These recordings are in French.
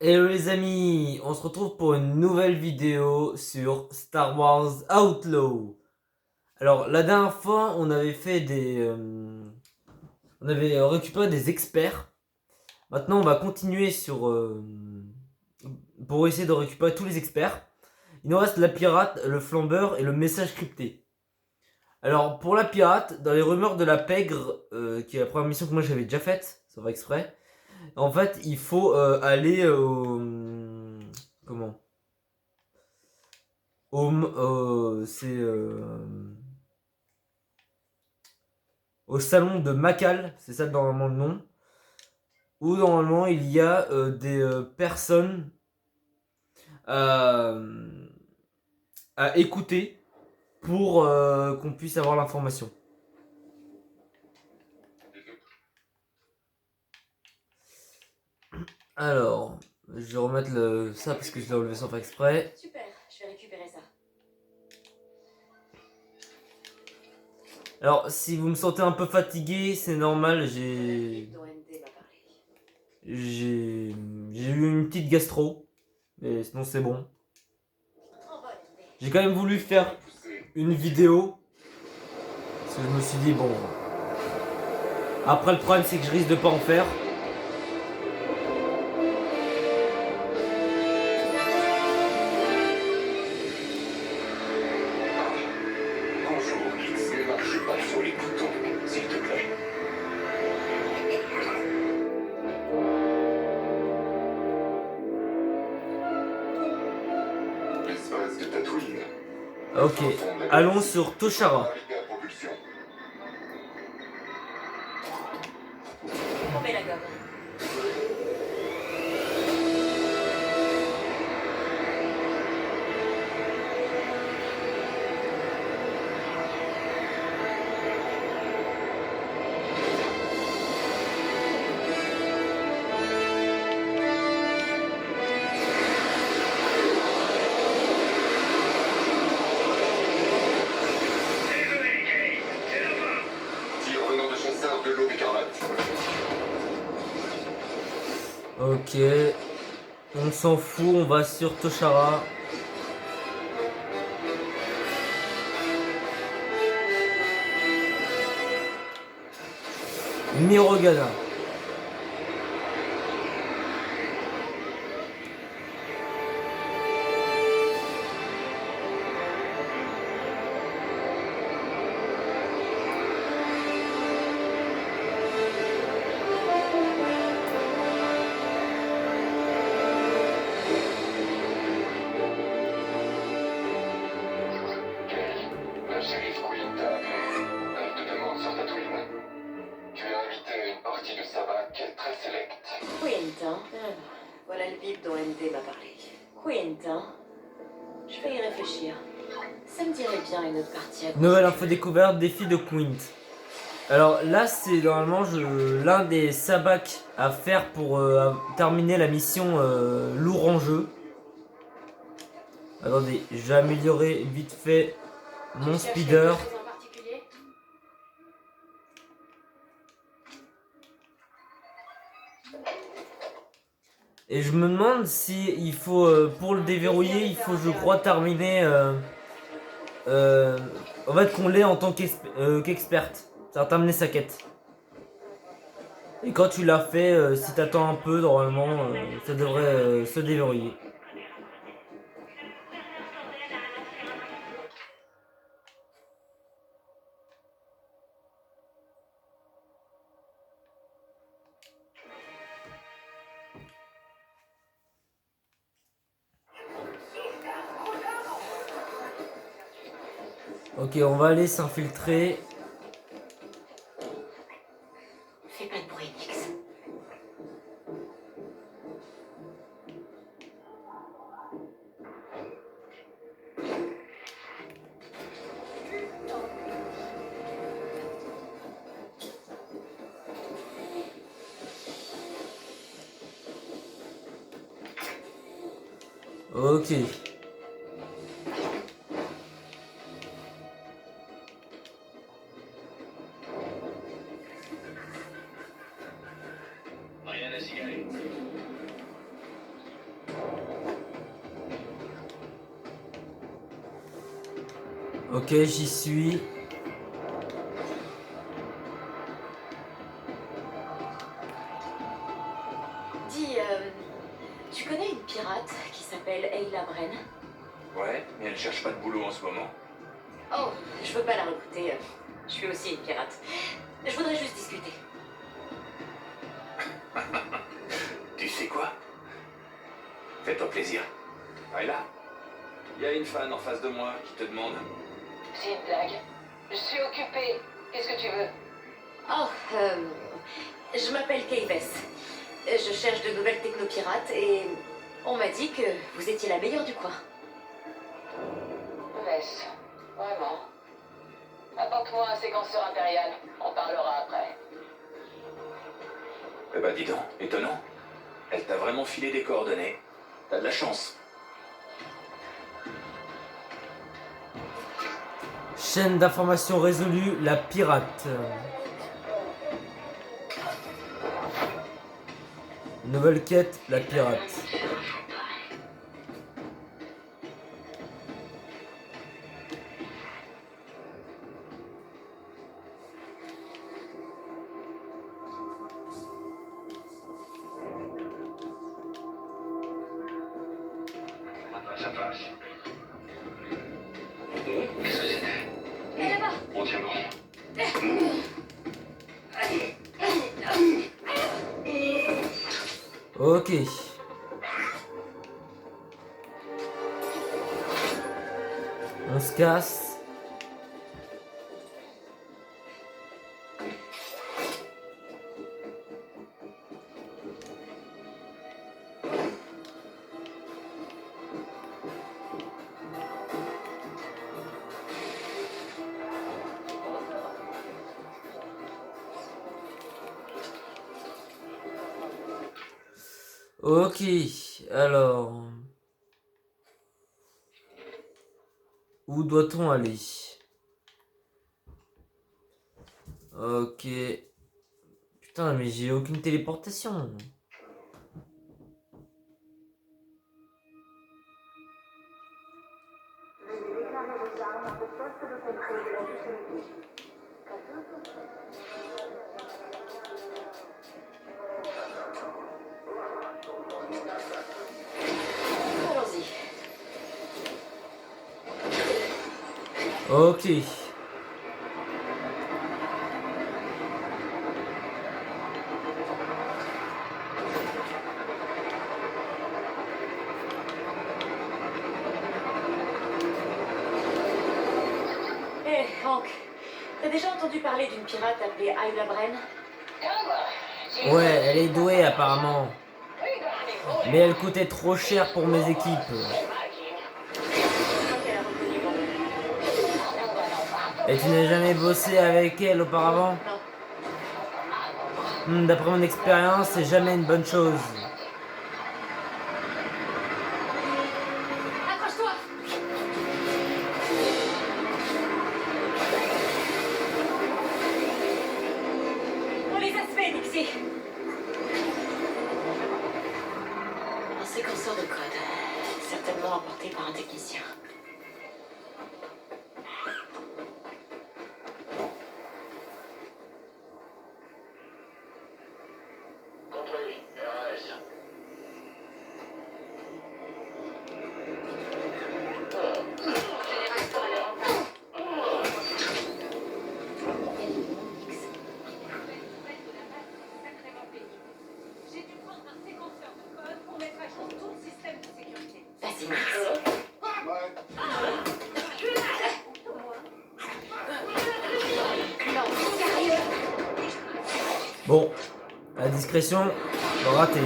Hello les amis, on se retrouve pour une nouvelle vidéo sur Star Wars Outlaw. Alors la dernière fois on avait fait on avait récupéré des experts. Maintenant on va continuer pour essayer de récupérer tous les experts. Il nous reste la pirate, le flambeur et le message crypté. Alors pour la pirate, dans les rumeurs de la pègre, qui est la première mission que moi j'avais déjà faite, ça va exprès. En fait il faut aller au... comment au salon de Macal, c'est ça normalement le nom, où normalement il y a des personnes à, à écouter pour qu'on puisse avoir l'information. Alors, je vais remettre ça parce que je l'ai relevé sans faire exprès. Super, je vais récupérer ça. Alors, si vous me sentez un peu fatigué, c'est normal, j'ai eu une petite gastro, mais sinon c'est bon. J'ai quand même voulu faire une vidéo, parce que je me suis dit, bon, après le problème c'est que je risque de pas en faire. Bonjour, X, ne marche pas sur les boutons, s'il te plaît. L'espace de Tatooine. Ok, allons sur Toshara. On met la gomme. Tir venant de chasseurs de l'eau écarlate. Ok, on s'en fout, on va sur Toshara. Mirogana. La shérif Queen t'a appelé. Elle te demande sur Tatooine. Tu es invité à une partie de sabbat très sélecte. Quint, hein. Voilà le bip dont MD m'a parlé. Quint, hein. Je vais y réfléchir. Ça me dirait bien une autre partie à Nouvelle info découverte, défi de Quint. Alors là, c'est normalement l'un des sabbats à faire pour terminer la mission lourd en jeu. Attendez, je vais améliorer vite fait mon speeder. Et je me demande si il faut, pour le déverrouiller, il faut je crois terminer, en fait qu'on l'ait en tant qu'experte. Ça va terminer sa quête. Et quand tu l'as fait, si t'attends un peu, normalement, ça devrait se déverrouiller. Ok, on va aller s'infiltrer. Fais pas de bruit, Nix. Ok. Rien à signaler. Ok, j'y suis. Dis, tu connais une pirate qui s'appelle Ayla Bren? Ouais, mais elle cherche pas de boulot en ce moment. Oh, je veux pas la recruter. Je suis aussi une pirate. Je voudrais juste discuter. Tu sais quoi? Fais-toi plaisir. Ayla, il y a une fan en face de moi qui te demande. C'est une blague. Je suis occupée. Qu'est-ce que tu veux? Oh, je m'appelle Kayves. Je cherche de nouvelles technopirates et on m'a dit que vous étiez la meilleure du coin. Vess, vraiment. Apporte-moi un séquenceur impérial. On parlera après. Eh ben dis donc, étonnant. Elle t'a vraiment filé des coordonnées. T'as de la chance. Chaîne d'information résolue, la pirate. Nouvelle quête, la pirate. Ça passe. Qu'est-ce que c'était? Et là-bas. On tient bon. Ok. On se casse. Ok, alors... Où doit-on aller? Ok. Putain, mais j'ai aucune téléportation. Allons-y. Ok. Hé, Hank, t'as déjà entendu parler d'une pirate appelée Ayla Bren? Ouais, elle est douée apparemment. Mais elle coûtait trop cher pour mes équipes. Je crois qu'elle a reconnu mon nom. Et tu n'as jamais bossé avec elle auparavant? Non. D'après mon expérience, c'est jamais une bonne chose. Accroche-toi! On les a fait, Nixie! Un séquenceur de code. Certainement apporté par un technicien. Compris, RS. J'ai dû prendre un séquenceur de code pour mettre à jour tout le système de sécurité. Vas-y, Max. Non, sérieux? Bon, la discrétion, raté.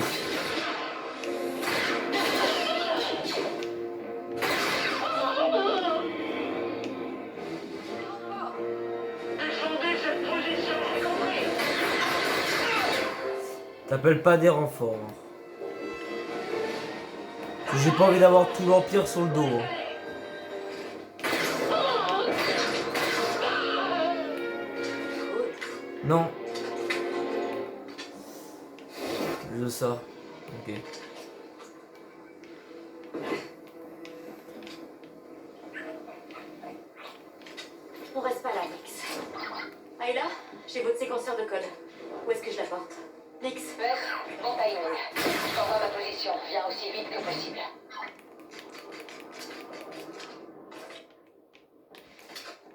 T'appelles pas des renforts. J'ai pas envie d'avoir tout l'Empire sur le dos. Non. Je ça. Ok. mission. Viens aussi vite que possible.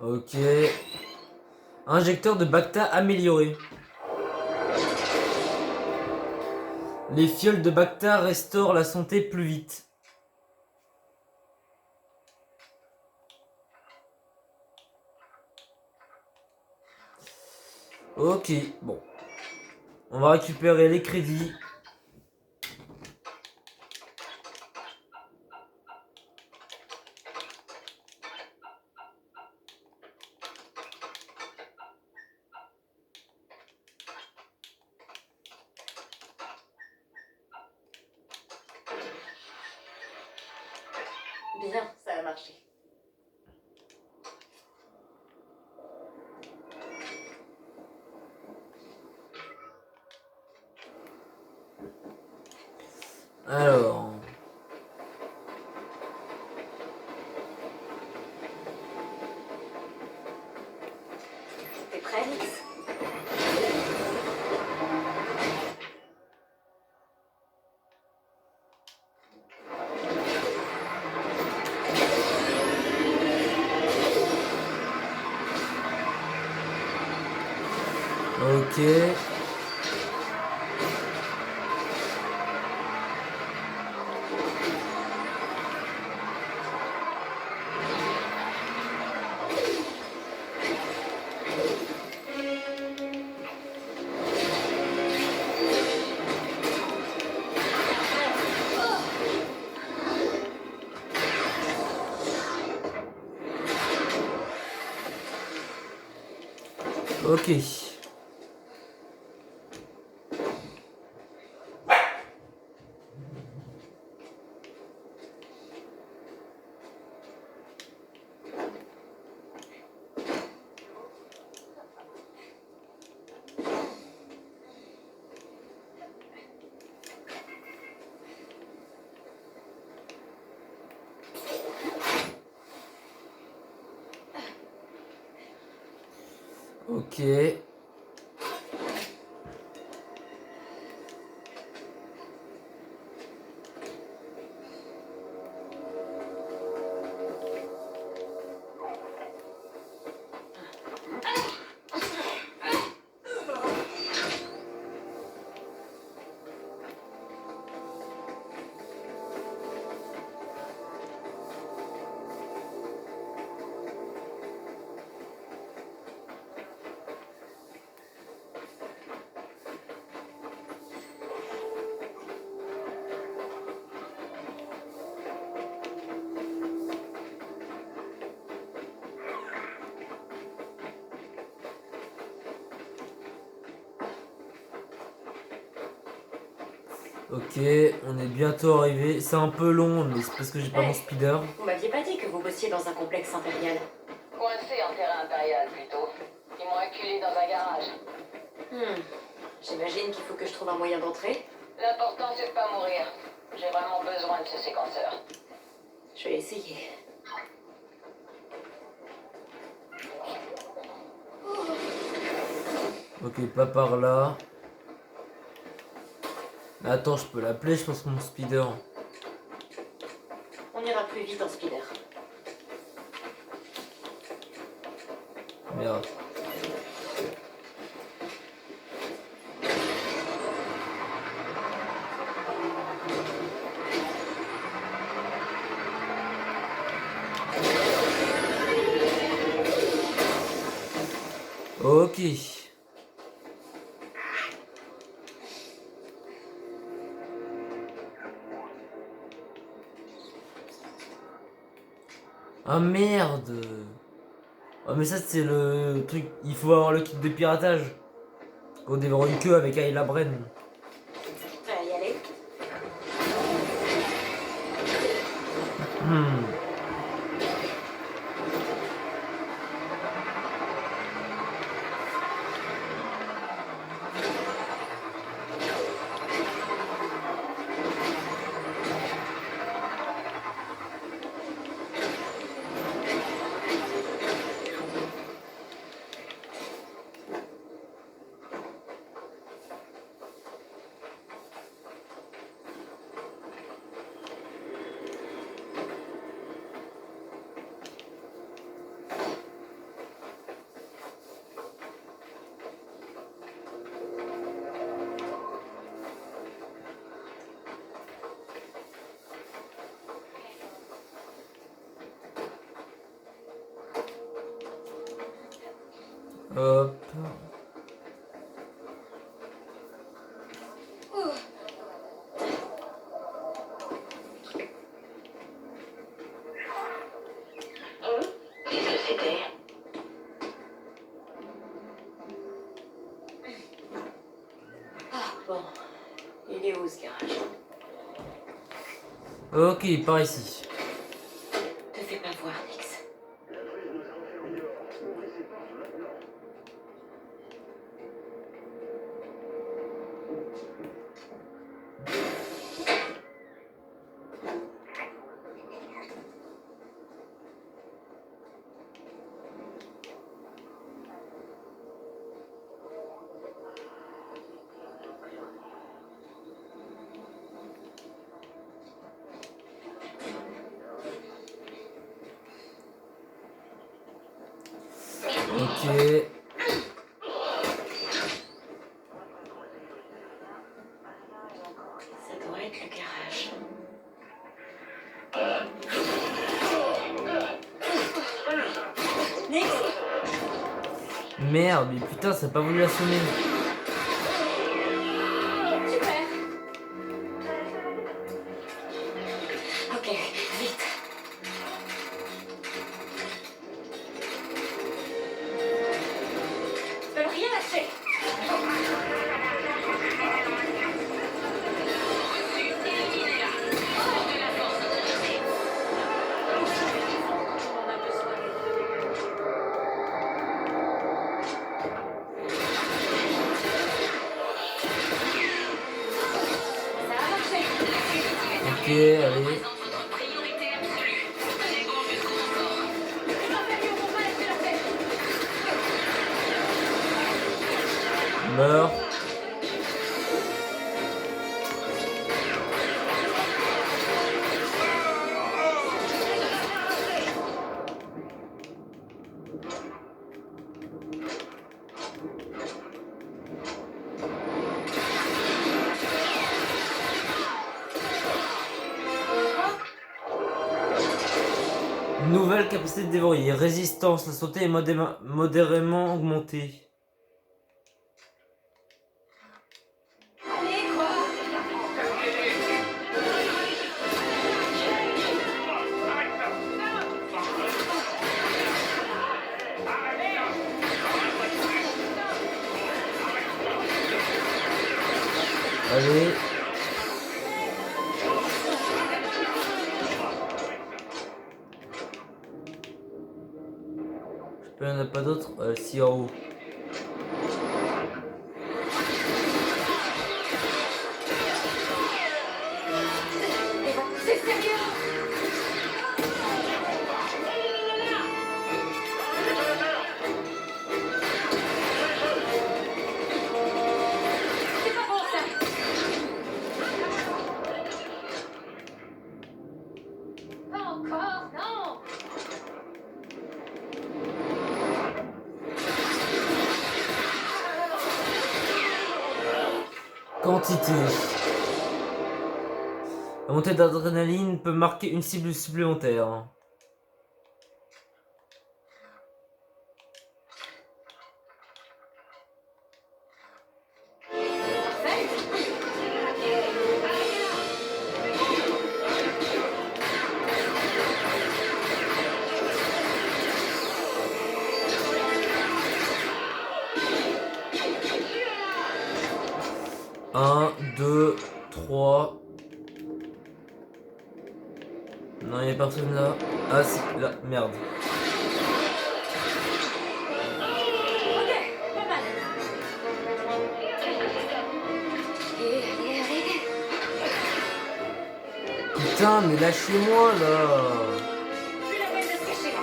Ok. Injecteur de Bacta amélioré. Les fioles de Bacta restaurent la santé plus vite. Ok, bon. On va récupérer les crédits. Bien, ça a marché. Alors. T'es prêt, Nix? Ok. Ok. Ok. Ok, on est bientôt arrivé. C'est un peu long, mais c'est parce que j'ai pas mon speeder. Vous m'aviez pas dit que vous bossiez dans un complexe impérial. Coincé en terrain impérial, plutôt. Ils m'ont acculé dans un garage. J'imagine qu'il faut que je trouve un moyen d'entrer. L'important, c'est de pas mourir. J'ai vraiment besoin de ce séquenceur. Je vais essayer. Ok, pas par là. Mais attends, je peux l'appeler, je pense que mon speeder. On ira plus vite en speeder. Merde. Ok. Ah merde. Oh mais ça c'est le truc, il faut avoir le kit de piratage. On déverrouille une queue avec Ayla Bren. Prêt à y aller? Hmm. Hop. Qu'est-ce que c'était? Ah, bon. Il est où ce garage? Ok, par ici. Te fais pas voir, Nix. Ok. Ça doit être le garage. Nix! Merde, mais putain, ça a pas voulu la sonner. Super! Ok, vite. Ne rien lâcher! Ça a marché! Ok, allez. Meurs. Nouvelle capacité de déverrouiller. Résistance. La santé est modérément augmentée. Allez, quoi? Allez. Je peux, il n'y en a pas d'autres. Si en haut. C'est sérieux? C'est pas bon ça! Pas encore, non! Quantité. La montée d'adrénaline peut marquer une cible supplémentaire. Un, deux, trois. Non, il n'y a personne là. Ah si, là, merde. Ok, pas mal. Allez, allez. Putain, mais lâchez-moi là. Plus la peine de se cacher.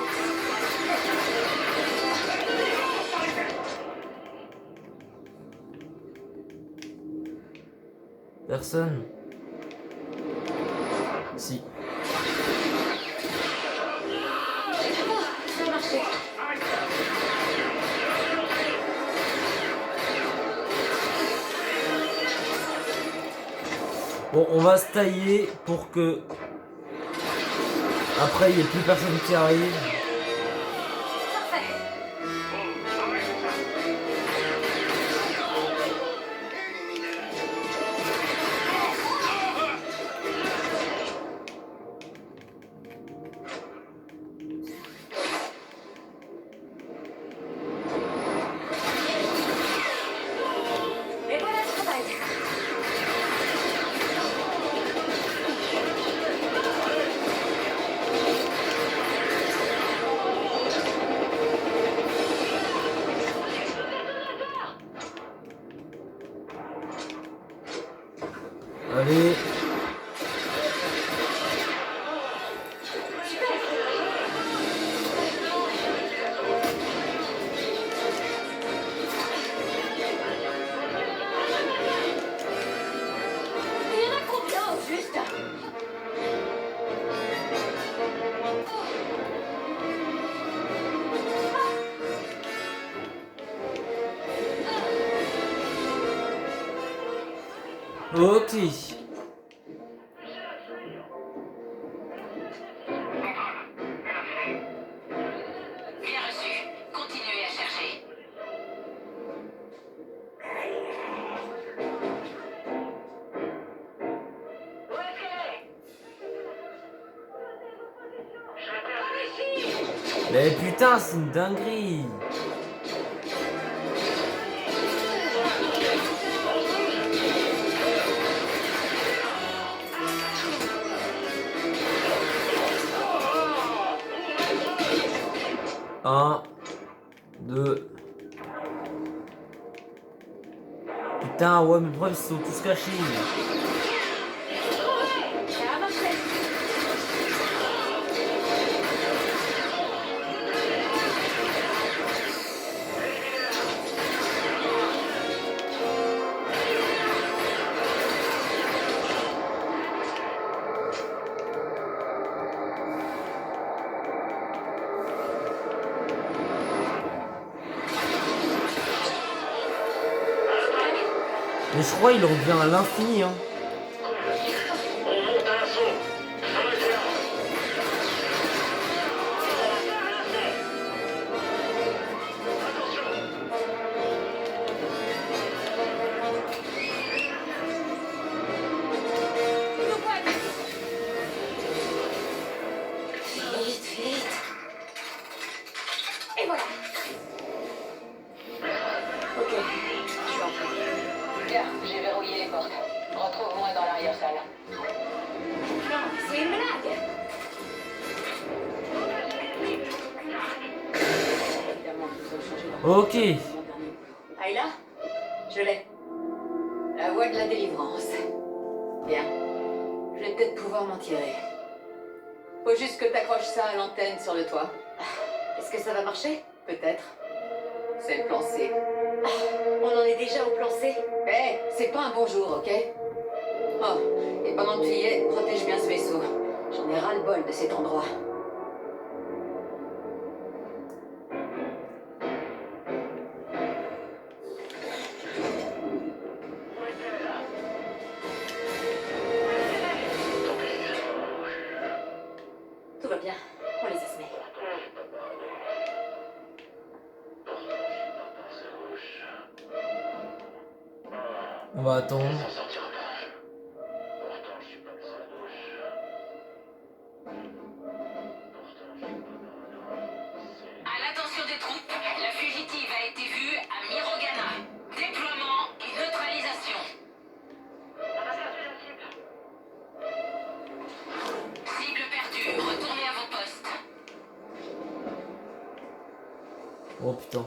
Personne. Si. Ça a marché. Bon, on va se tailler pour que après il n'y ait plus personne qui arrive. Parfait. Allez. Il y en a combien au juste? Ok. Bien reçu. Continuez à chercher. Mais putain, c'est une dinguerie. Un, deux. Putain, ouais, mais pourquoi ils sont tous cachés? Ça a marché. Mais je crois qu'il revient à l'infini, hein. On monte un son. Ça va bien. Nous pas vite, vite. Et voilà. Ok, je suis entrée. Bien, j'ai verrouillé les portes. Retrouve-moi dans l'arrière-salle. Non, c'est une blague. Évidemment, nous avons changé la Ok. mon dernier boulot. Ayla, je l'ai. La voie de la délivrance. Bien. Je vais peut-être pouvoir m'en tirer. Faut juste que t'accroches ça à l'antenne sur le toit. Est-ce que ça va marcher? Peut-être. C'est le plan C. On en est déjà au plan C? Eh, c'est pas un bonjour, ok? Oh, et pendant que tu y es, protège bien ce vaisseau. J'en ai ras-le-bol de cet endroit. Tout va bien, on les a semés. On va attendre. Ça sortira pas. Pourtant, je suis pas de sa bouche. À l'attention des troupes, la fugitive a été vue à Mirogana. Déploiement et neutralisation. Cible perdue, retournez à vos postes. Oh putain.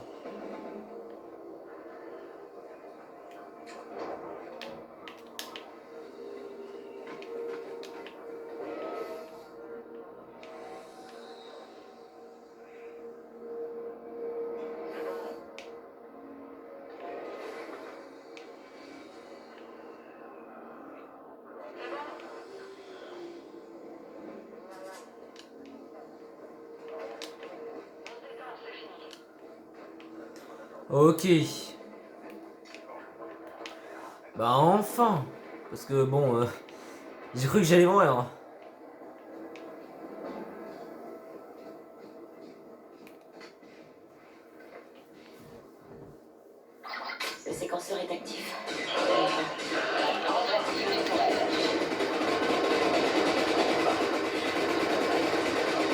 Ok. Bah enfin. Parce que bon, j'ai cru que j'allais mourir. Le séquenceur est actif. Rendre active les tourelles.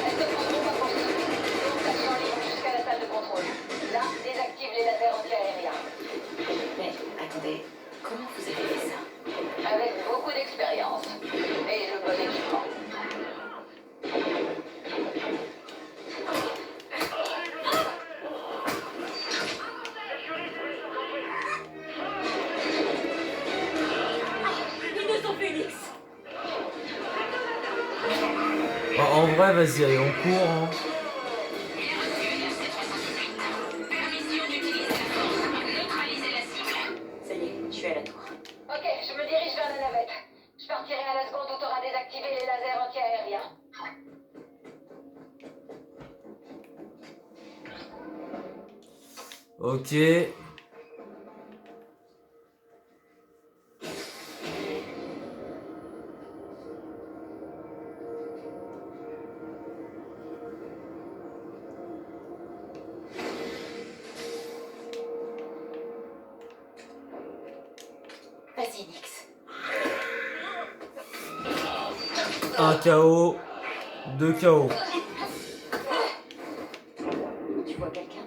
Elles te prendront pas pour cible. Donc, elles sont libres jusqu'à la salle de contrôle. Là, désactive les lasers anti-aériens. Mais attendez, comment vous avez fait ça? Avec beaucoup d'expérience. Et le bon équipement. En vrai, vas-y, allez, on court. Hein. Bien reçu, LRC-318. Permission d'utiliser la force. Neutraliser la cible. Ça y est, je suis à la tour. Ok, je me dirige vers la navette. Je partirai à la seconde où t'auras désactivé les lasers anti-aériens. Ok. Vas-y, Nix. Un KO. 2 KO. Tu vois quelqu'un?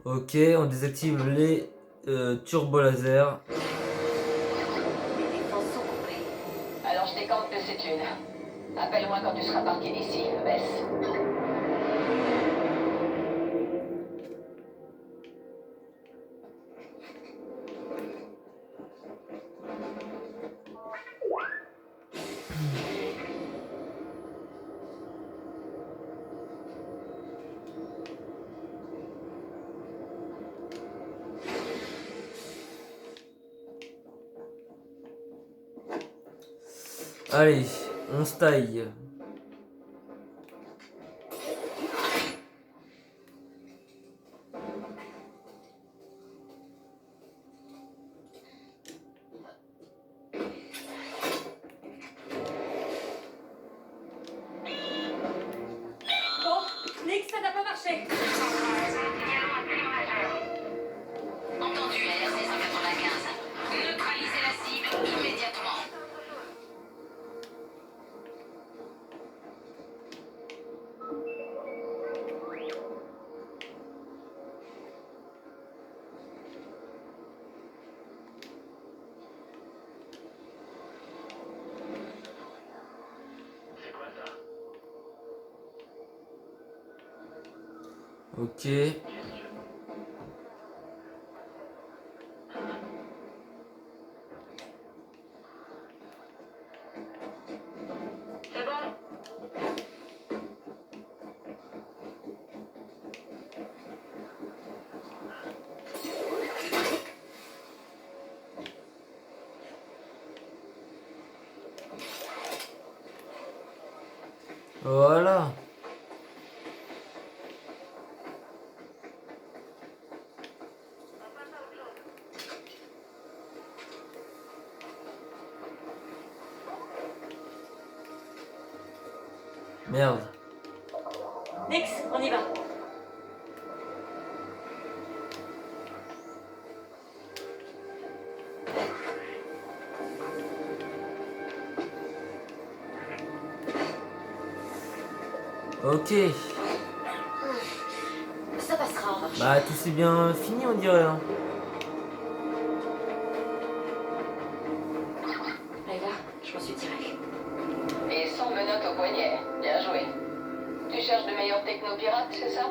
Ok, on désactive les turbo-lasers. Les défenses sont coupées. Alors je décante de cette une. Appelle-moi quand tu seras parti d'ici, Bess. Allez, on se taille. Bon, Nix, ça n'a pas marché. Entendu, LRC-195. Neutraliser la cible immédiatement. Ok. C'est bon. Voilà. Merde. Nix, on y va. Ok. Ça passera en marche. Bah tout c'est bien fini on dirait. Hein. Layla, je m'en suis tirée. Et sans menottes au poignet. Bien joué. Tu cherches de meilleurs technopirates, c'est ça?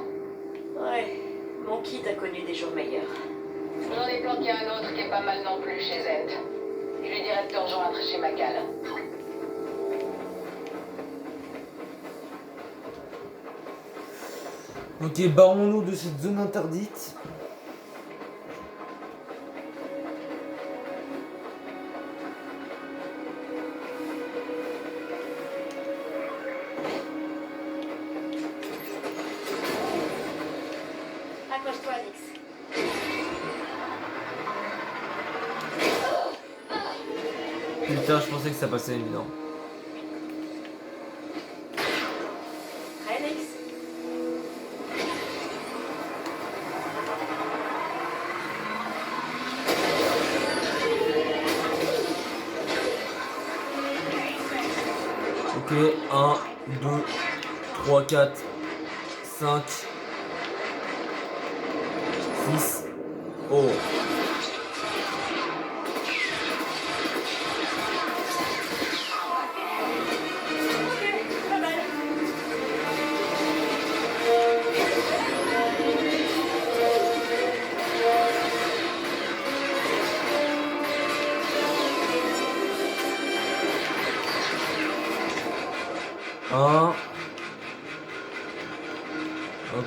Ouais, mon kit a connu des jours meilleurs. J'en ai planqué un autre qui est pas mal non plus chez Zend. Je lui dirai de te rejoindre chez Macal. Ok, barrons-nous de cette zone interdite. Accroche-toi, Nix. Putain, je pensais que ça passait évident. Prêt, Nix? Ok, 1, 2, 3, 4, 5, 6. Oh.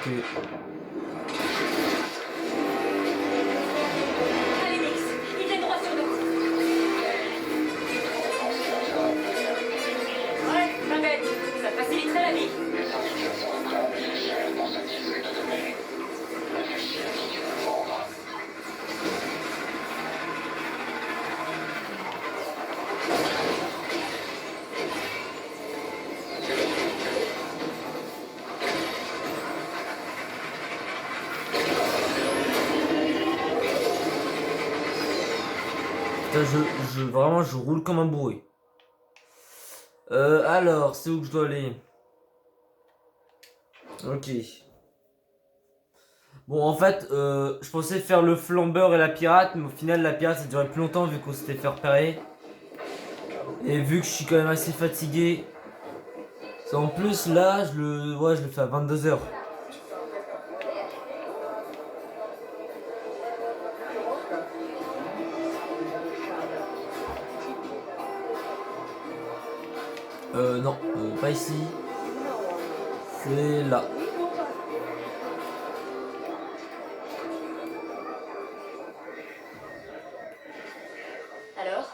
Ok. Allez, Nix, il vient droit sur nous. Ouais, pas bête. Ça faciliterait la vie. Les syndicats sont prêts à payer cher pour ce disque de données. Réfléchis à qui tu veux vendre. Putain, vraiment, je roule comme un bourré. Alors, c'est où que je dois aller? Ok. Bon, en fait, je pensais faire le flambeur et la pirate, mais au final, la pirate, ça durait plus longtemps vu qu'on s'était fait repérer. Et vu que je suis quand même assez fatigué. En plus, là, je le fais à 22h. Non, pas ici. C'est là. Alors,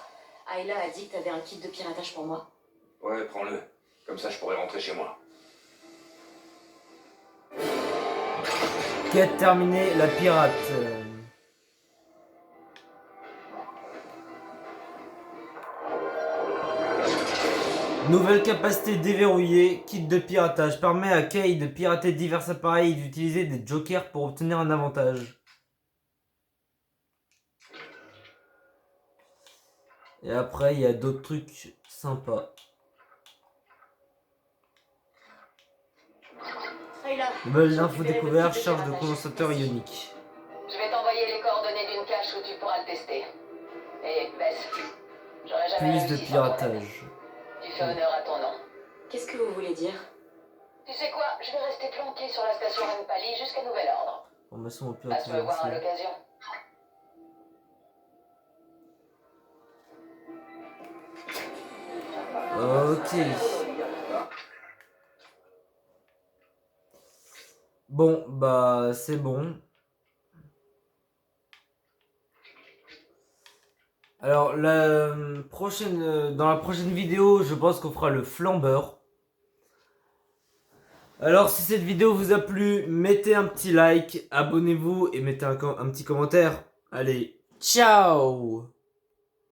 Ayla a dit que t'avais un kit de piratage pour moi. Ouais, prends-le. Comme ça, je pourrai rentrer chez moi. Quête terminée, la pirate. Nouvelle capacité déverrouillée, kit de piratage. Permet à Kay de pirater divers appareils et d'utiliser des jokers pour obtenir un avantage. Et après, il y a d'autres trucs sympas. Ayla, Nouvelle j'ai info récupéré le découverte, kit de charge de piratage. condensateur ionique. Je vais t'envoyer les coordonnées d'une cache où tu pourras le tester. Et Bess, j'aurais jamais Plus de réussi sans ton aide. piratage. Tu fais honneur à ton nom. Qu'est-ce que vous voulez dire? Tu sais quoi, je vais rester planqué sur la station Renpali jusqu'à nouvel ordre. Formation au À pirate. se revoir à l'occasion. Ok. Bon, bah c'est bon. Alors dans la prochaine vidéo, je pense qu'on fera le flambeur. Alors si cette vidéo vous a plu, mettez un petit like, abonnez-vous et mettez un petit commentaire. Allez, ciao!